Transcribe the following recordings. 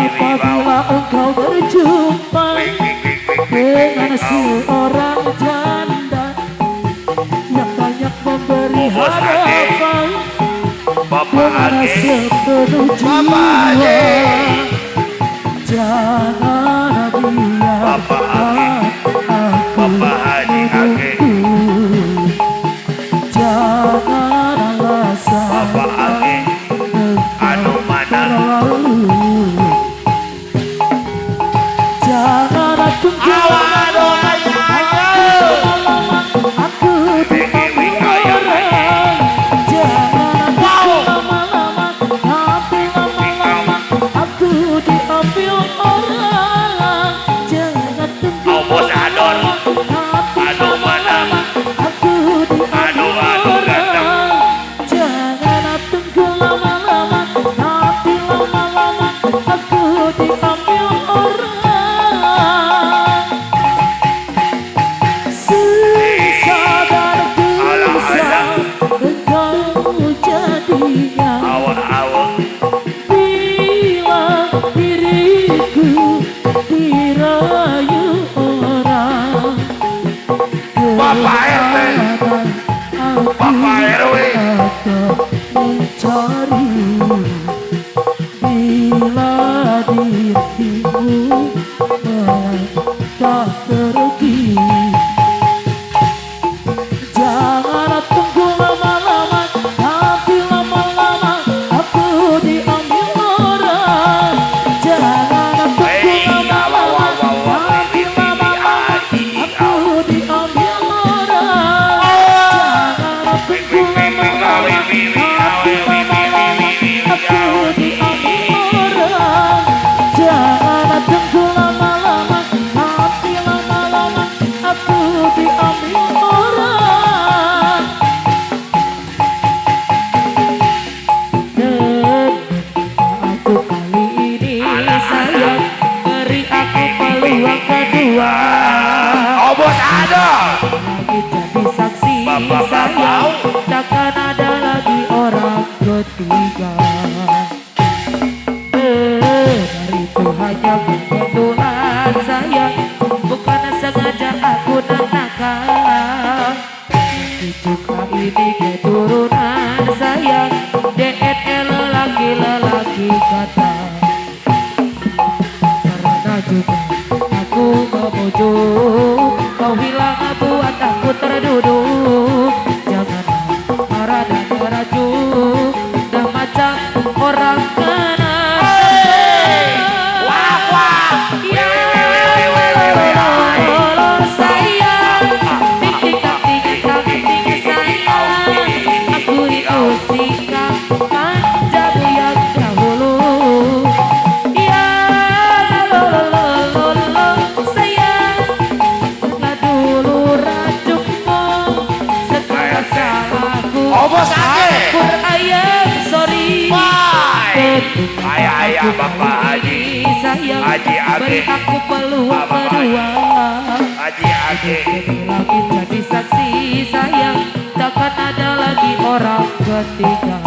apabila engkau berjumpa dengan seorang janda yang banyak memberi harapan dengan sepenuh jiwa, jangan biarkan aku menunggu, janganlah sampai jangan tunggu aku diambil orang, jangan lama-lama nanti lama-lama aku diambil orang, jangan tunggu lama-lama nanti lama-lama aku diambil orang, jangan tunggu lama-lama nanti lama-lama aku diambil orang. Bila diriku dirayu orang, Bapak RT, Bapak RW mencari. Bila dirimu tak pergi, jangan tunggu lama-lama nanti lama-lama aku diambil orang, jangan tunggu lama-lama nanti lama-lama aku diambil orang, jangan tunggu lama-lama nanti lama-lama aku diambil orang, jangan tunggu lama-lama nanti lama-lama aku diambil orang. Aku kali ini sayang, beri aku peluang kedua. Oh bos ada. Lagi jadi saksi sayang, takkan ada lagi orang ketiga. Dari itu hanya kebetulan sayang, bukan sengaja aku nakal. Tapi juga ini keturunan sayang, DNA lelaki-lelaki kata. Karena juga aku memujuk, kau hilang buat aku terduduk. Janganlah marah dan merajuk, dah macam orang kena. Bos Ake, ayam sorry, ayah Bapak Haji, sayang, Haji Ake, beri aku peluang kedua. Haji Ake, lagi jadi saksi sayang, takkan ada lagi orang ketiga.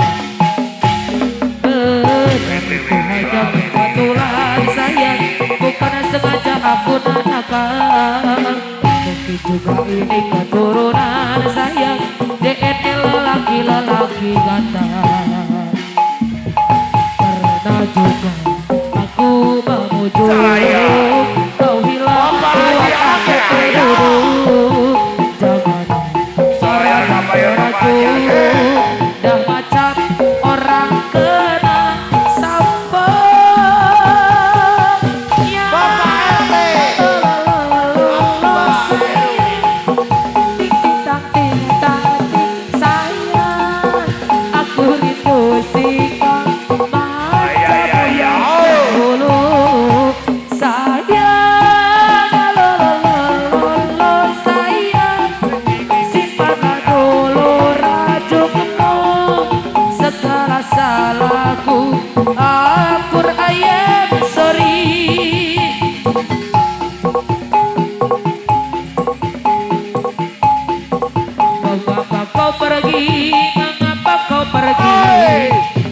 Itu hanya kebetulan sayang, bukan sengaja aku nakal. Mungkin juga ini keturunan sayang, DNA lelaki-lelaki ganda. Karena juga aku memujuk, kau hilang buat aku terduduk. Jangan sore sampai rajuk, dah macam orang kena sampai.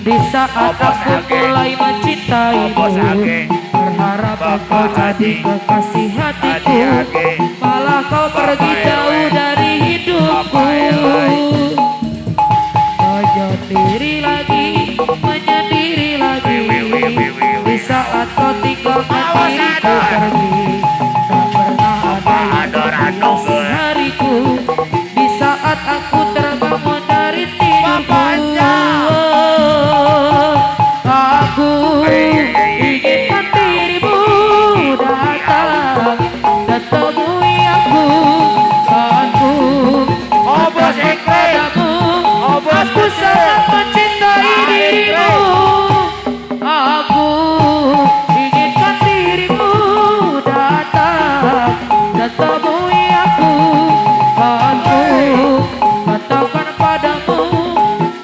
Di saat aku mulai mencintaimu, kau jadi kekasih hatiku, malah kau pergi jauh dari hidupku. Menyendiri lagi, menyendiri lagi, di saat kau tinggalkan diriku pergi. Tak pernah ada yang menghiasi hariku, di saat aku terbangun dari tidurku. Aku inginkan dirimu datang dan temui aku. Katakan padamu, aku sangat mencintai dirimu. Aku inginkan dirimu datang dan temui aku. Katakan padamu,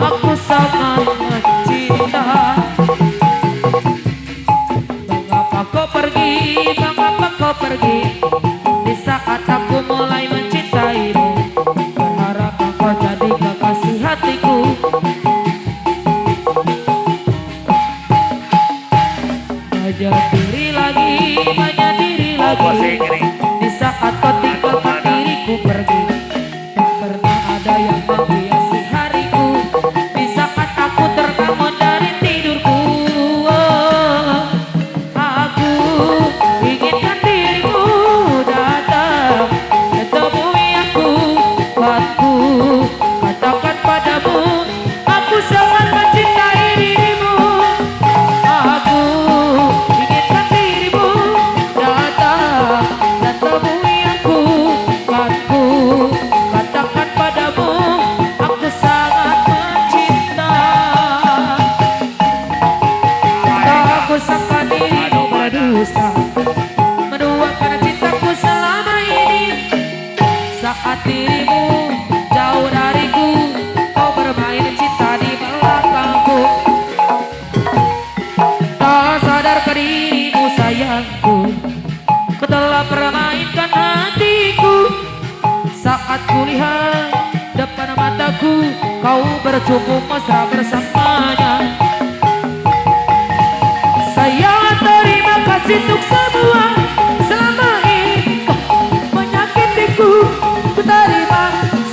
aku sangat mencinta. Mengapa kau pergi, mengapa kau pergi, di saat aku mulai mencintaimu, berharap kau jadi kekasih hatiku. Menyendiri lagi, menyendiri lagi, di saat kau tinggalkan diriku pergi. Tak pernah ada yang menghiasi hariku, di saat aku terbangun dari tidurku. Aku inginkan dirimu datang dan temui aku. Katakan padamu, aku sangat mencintai dirimu. Aku inginkan dirimu datang dan temui aku. Katakan padamu, aku sangat mencinta. Tak aku sangka dirimu berdusta, menuangkan cintaku selama ini. Saat dirimu jauh dariku, kau bermain cinta di belakangku. Tak sadarkan dirimu sayangku, kau telah permainkan hatiku. Saat kulihat depan mataku, kau bercumbu mesra bersamanya. Saya terima kasih untuk semua selama ini kau menyakitiku. Ku terima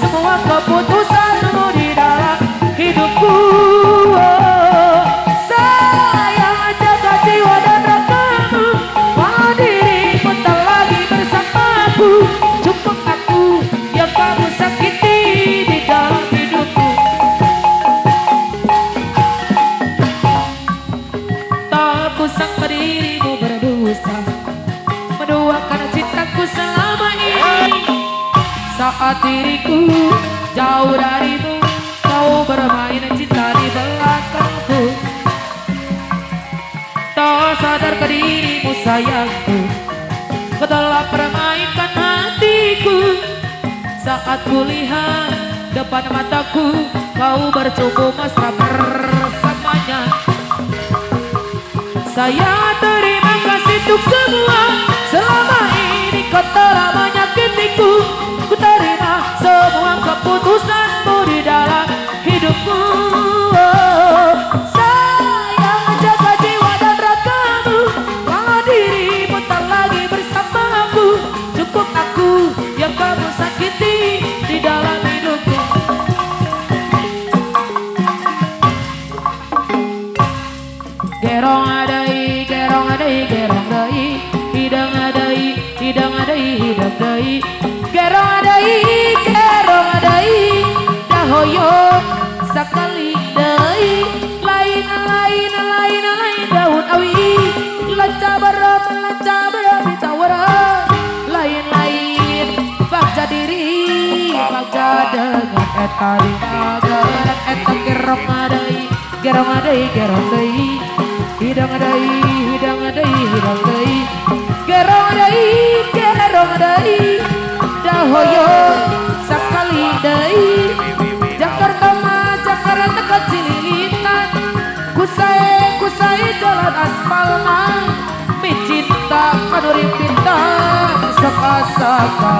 semua keputusanmu di dalam hidupku. Sayang jaga jiwa dan ragamu, walau dirimu tak lagi bersamaku. Cukup aku yang kamu sakiti di dalam hidupku. Tak aku sangka dirimu berdusta, menduakan cintaku selama ini. Saat diriku jauh darimu, kau bermain cinta di belakangku. Tak sadar ke dirimu sayangku, kau telah permainkan hatiku. Saat kulihat depan mataku, kau bercumbu mesra bersamanya. Saya terima kasih untuk semua selama ini kau telah menyakitiku. Ku terima semua keputusanmu di dalam hidupku. Sayang jaga jiwa dan ragamu, walau dirimu tak lagi bersamaku. Cukup aku yang kamu sakiti di dalam hidupku. Gerong adai, gerong adai, gerong dai, hidang adai, hidang adai, hidang dai. Gerong adai, dahoyo sakali dai. Lain daun awi, lanca barang bitawara. Lain bagja diri, bagja dengan eta di magaran. Eta gerong adai, gerong adai, gerong dai. Hidang adai, hidang adai, hidang dai. Gerong adai, dahoyo sakali dai. Jakarta mah Jakarta kecil lilitan, kusai jalan aspal mah. Micinta kanuri pinta saka-saka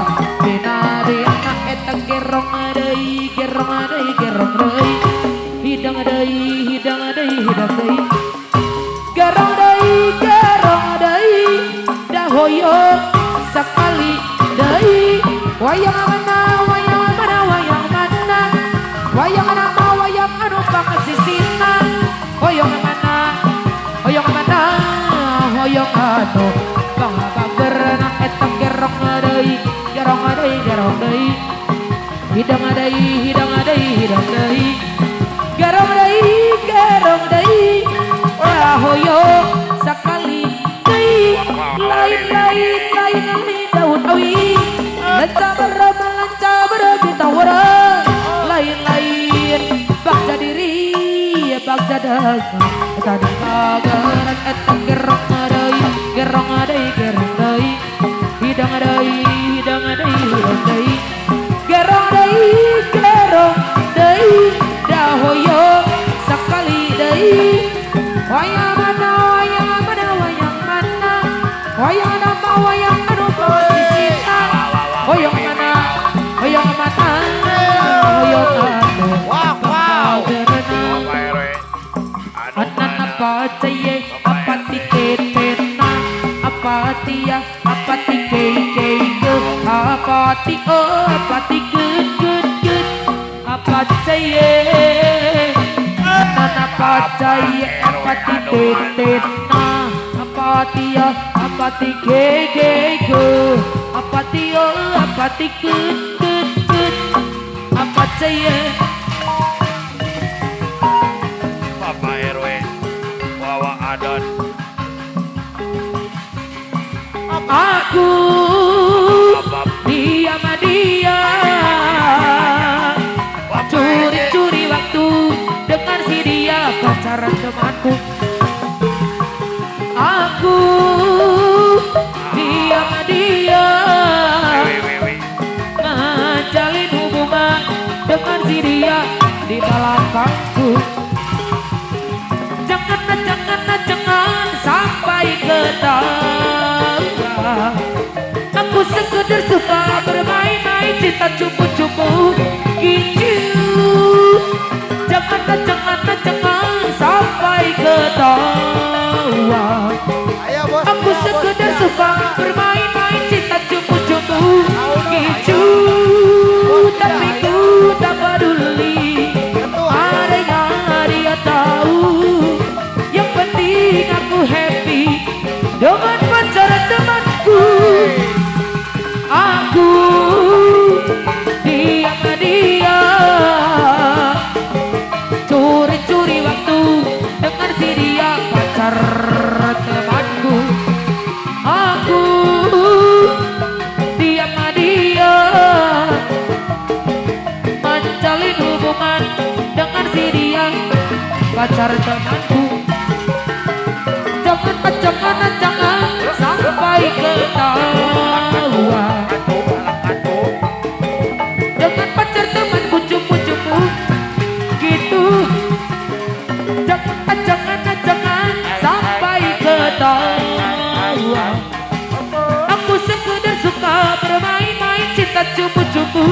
dina eta gerong adai, gerong adai, gerong dai. Hidang adai, hidang adai, hidang dai. Gerong dai, atuh bang berenang eta gerong deui hidang deui gerong deui hoyo sakali deui lain daun awi lanca berem kita warang lain bagja diri bagja dagang tadi kageran eta gerong deui hidang deui gerong deui dahoyo sakali deui wayang mana wayang anu posisina hoyong mana hoyong anu Wow. anan apa caye apa tiketena apa tia apa tikeke apa tiket apa caye anan apa caye apa tiketena apa tia apa tikeke apa tio apa tiket apa caye Bapak RW bawa adat aku dia curi waktu dengan si dia pacaran temanku aku dia menjalin hubungan dengan si dia di belakangku jangan sampai ketahuan aku sekedar suka bermain-main cinta cupu-cupu gitu jangan sampai ketahuan aku sekedar suka bermain-main cinta cupu-cupu gitu tapi ku tak peduli adanya dia tahu yang penting aku happy dengan pacar temanku aku dia curi waktu dengan si dia pacar temanku aku dia menjalin hubungan dengan si dia pacar temanku jangan sampai ketahuan dengan pacar temanku cupu-cupu gitu jangan sampai ketahuan aku sekedar suka bermain-main cinta cupu-cupu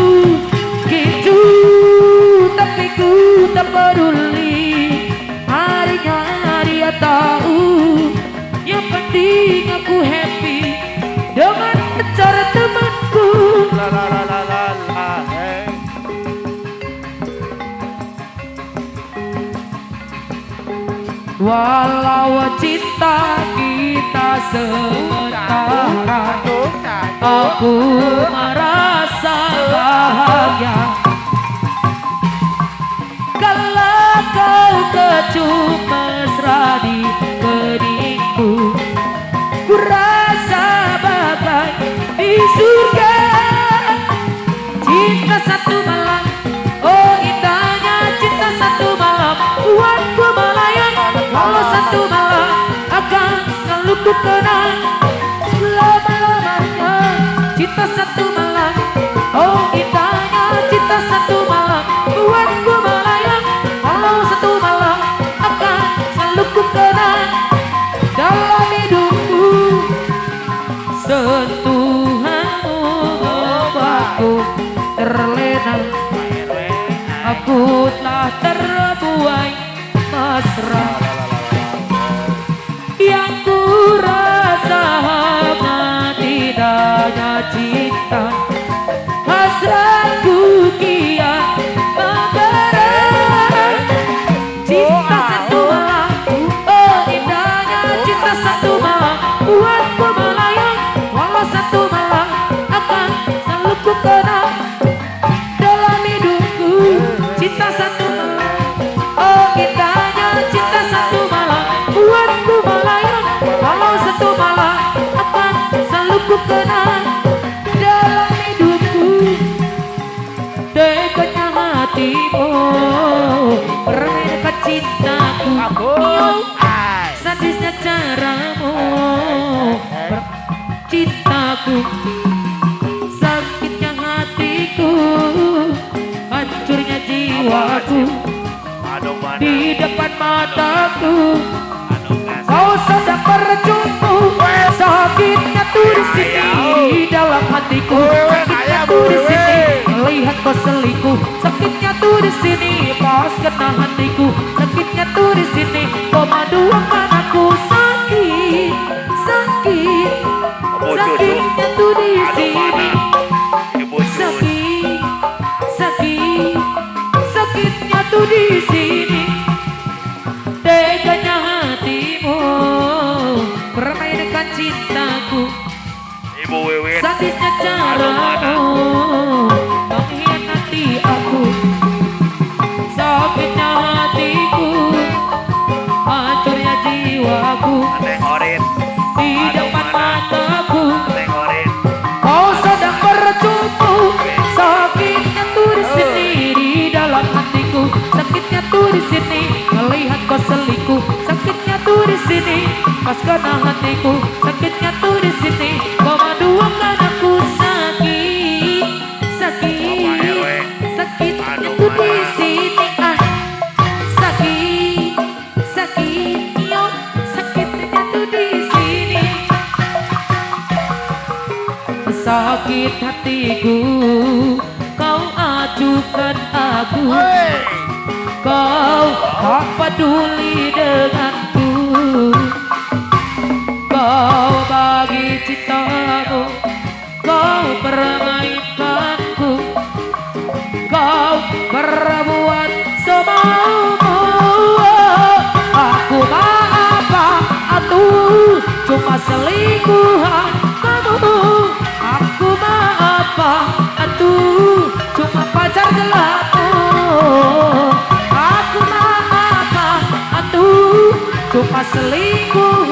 gitu tapi ku tak peduli harinya dia tahu yang penting aku happy dengan pacar temanku walau cinta kita sementara aku merasa bahagia kalau kau kecup mesra di keningku ku rasa bagai di surga cinta satu malam oh indahnya cinta satu malam buatku melayang walau satu malam akan selalu ku kenang selama-lamanya cinta satu malam oh indahnya cinta satu malam buatku melayang walau satu malam akan selalu ku kenang dalam hidupku sentuhanmu membuatku terlena aku telah terbuai mesra yang ku rasa hangat tidaknya cinta hasratku kian membara cinta satu malam oh indahnya cinta satu malam buat cintaku. Bagus. Sadisnya caramu cintaku, sakitnya hatiku, hancurnya jiwaku. Di depan mataku kau sedang berjumpa, sakitnya tuh di sini dalam hatiku, sakitnya tuh di sini melihat kau selingkuh, sakitnya tuh di sini pas kena hatiku, sakitnya tuh di sini kau menduakan aku, sakit, sakit, sakitnya tuh di sini, sakit, sakit, sakitnya tuh di sini. Teganya hatimu permainkan cintaku, Ibu Wiwin. sadisnya caramu mengkhianati aku, sakitnya hatiku, hancurnya jiwaku. Neng Orin. Di depan mataku Neng Orin. kau sedang berjumpa, sakitnya tuh di sini di dalam hatiku, sakitnya tuh di sini melihat kau selingkuh, sakitnya tuh di sini pas kena hatiku, sakitnya tuh di sini kau menduakan aku, sakit, sakit, sakitnya tuh di sini, sakit, sakit, yo, sakitnya tuh di sini. Sakit hatiku kau acuhkan aku, kau tak peduli denganku, kau bagi cintamu kau permainkanku, kau berbuat semaumu. Aku apa atuh cuma selingkuhan kamu, aku apa atuh cuma pacar gelapmu, aku apa atuh cuma selingkuhan